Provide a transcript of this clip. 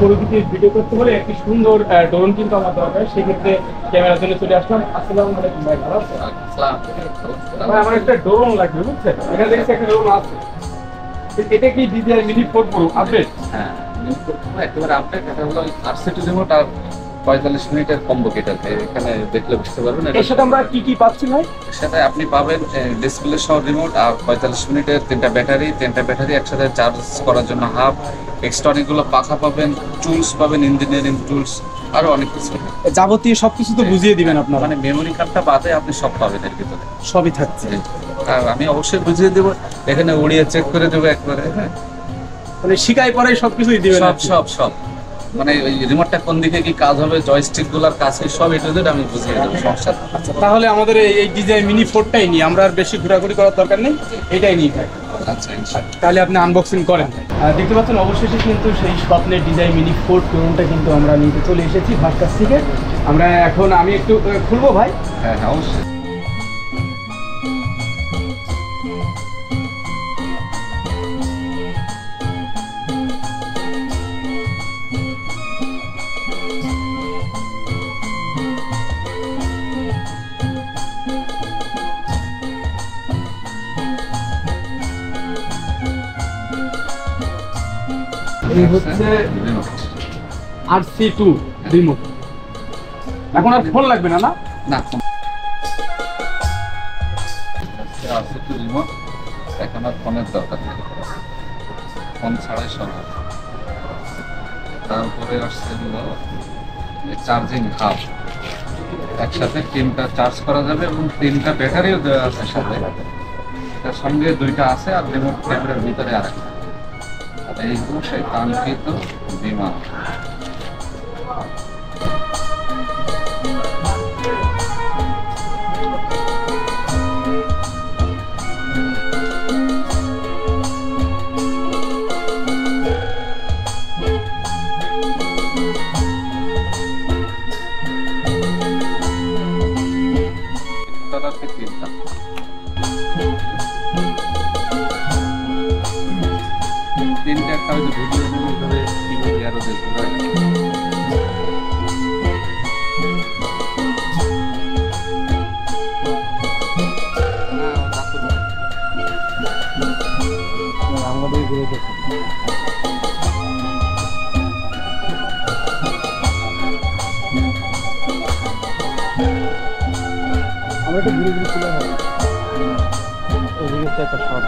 প্রকৃতির ভিডিও করতে হলে একটি সুন্দর ড্রোন কিন্তু আমার দরকার, সেক্ষেত্রে ক্যামেরার জন্য চলে আসলাম। আসসালামু আলাইকুম ভাই, ভালো আছেন? ভাই আমার একটা ড্রোন লাগবে, বুঝছেন? এখানে দেখছি একটা ড্রোন আছে, এটা কি DJI Mini 4 Pro আপডেট? হ্যাঁ, একেবারে আপডেট। এটা হলো R32 রিমোট আর 45 মিনিটের কম্বো কিট আছে। এখানে দেখলে বুঝতে পারবেন। এর সাথে আমরা কি কি পাচ্ছি ভাই? এর সাথে আপনি পাবেন ডিসপ্লে সহ রিমোট আর 45 মিনিটের তিনটা ব্যাটারি একসাথে চার্জ করার জন্য হাব, এক্সট্রা অনেকগুলো পাখা পাবেন, টুলস পাবেন, ইঞ্জিনিয়ারিং টুলস, আরো অনেক কিছু। যাবতীয় সবকিছু তো বুঝিয়ে দিবেন আপনারা? মানে মেমোরি কার্ডটা বাদে আপনি সব পাবেন এর ভিতরে, সবই থাকছে। আর আমি অবশ্যই বুঝিয়ে দেবো, এখানে উড়িয়ে চেক করে দেবো একবারে। হ্যাঁ, মানে শিখাই পরে সবকিছুই দিবেন? সব মানে ওই রিমোটটা কোন দিকে কি কাজ হবে, জয়স্টিক গুলার কাছে সব এটা আমি বুঝিয়ে দেবো, সমস্যা। আচ্ছা, তাহলে আমাদের এই DJI Mini 4টাই নিই, আমরা আর বেশি ঘোরাঘুরি করার দরকার নেই, এটাই নিই ভাই। আচ্ছা, ইনশাআল্লাহ। তাহলে আপনি আনবক্সিং করেন। দেখতে পাচ্ছেন অবশেষে কিন্তু সেই স্বপ্নের DJI Mini 4 ড্রোনটা কিন্তু আমরা নিতে চলে এসেছি ভাইয়ের কাছ থেকে। আমরা এখন আমি একটু খুলবো ভাই। হ্যাঁ, অবশ্যই। এই হচ্ছে RC2 রিমোট। এখন আর ফোন লাগবে না? না, R32 রিমোট এখন আর ফোনের দরকার নেই, ফোন ছাড়াই সব হবে। তারপরে আসছে চার্জিং হাব, একসাথে 3টা চার্জ করা যাবে এবং 3টা ব্যাটারিও দেওয়া আছে সাথে। এটার সঙ্গে 2টা আছে আর রিমোট ক্যামেরার ভিতরে আরেকটা। এইগুলো সেই কাঙ্ক্ষিত বিমান। তিনটা একটা হয়তো ভিডিও ধরে কিভাবে আরো দেখতে পারে। আমাদের ঘুরে দেখুন। আমরা একটু ঘুরে ঘুরে চলে হবে, ওই দিকে একটা শর্ট।